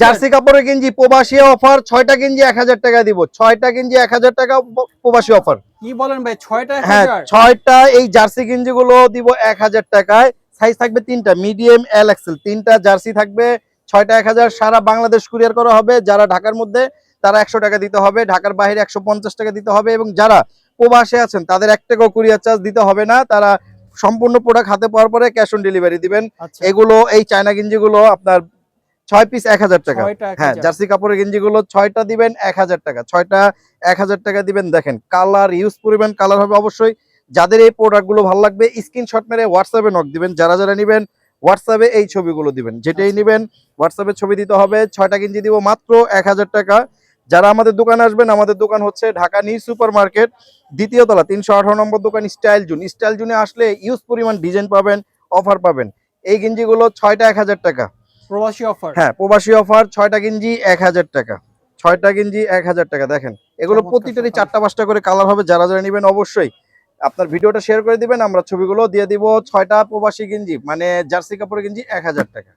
Jersey কাপড়ের গেঞ্জি প্রবাসী অফার 6টা গেঞ্জি 1000 টাকা দিব। 6টা গেঞ্জি 1000 টাকা প্রবাসী অফার। কি বলেন ভাই 6টা হ্যাঁ 1000? 6টা এই জার্সি গেঞ্জি গুলো দিব 1000 টাকায়। সাইজ থাকবে 3টা, মিডিয়াম, এল, এক্সেল। 3টা জার্সি থাকবে 6টা 1000। সারা বাংলাদেশ কুরিয়ার করা হবে। যারা ঢাকার মধ্যে তারা 100 টাকা দিতে হবে, ঢাকার বাইরে 150 টাকা দিতে হবে, এবং যারা প্রবাসে আছেন তাদের 1 টাকাও কুরিয়ার চার্জ দিতে হবে না। তারা সম্পূর্ণ প্রোডাক্ট হাতে পাওয়ার পরে ক্যাশ অন ডেলিভারি দিবেন। আচ্ছা এগুলো এই চায়না গেঞ্জিগুলো আপনার 6 পিস 1000 টাকা। 6টা হ্যাঁ 1000। জার্সি কাপড়ের গেঞ্জিগুলো 6টা দিবেন 1000 টাকা। 6টা 1000 টাকা দিবেন। দেখেন কালার ইউজ পরিমাণ কালার হবে অবশ্যই। যাদের এই প্রোডাক্টগুলো ভালো লাগবে স্ক্রিনশট মেরে হোয়াটসঅ্যাপে নক দিবেন। যারা যারা নেবেন হোয়াটসঅ্যাপে এই ছবিগুলো দিবেন। যেটাই আচ্ছা। নেবেন হোয়াটসঅ্যাপে ছবি দিতে হবে। 6টা গেঞ্জি দিব মাত্র 1000 টাকা। যারা আমাদের দোকানে আসবেন, আমাদের দোকান হচ্ছে ঢাকা নিউ সুপার মার্কেট, দ্বিতীয় তলা, 318 নম্বর দোকান, স্টাইল জোন। স্টাইল জোনে আসলে ইউজ পরিমাণ ডিজাইন পাবেন, অফার পাবেন। এই গেঞ্জিগুলো 6টা 1000 টাকা। প্রবাসী অফার। হ্যাঁ প্রবাসী অফার। 6টা গেঞ্জি 1000 টাকা। 6টা গেঞ্জি 1000 টাকা। দেখেন এগুলো চমৎকার প্রতিটারই সকাল। 4টা 5টা করে কালার হবে। যারা যারা নেবেন অবশ্যই আপনার ভিডিওটা শেয়ার করে দিবেন, আমরা ছবিগুলো দিয়ে দিব। 6টা প্রবাসী গেঞ্জি মানে জার্সি কাপড়ের গেঞ্জি 1000 টাকা।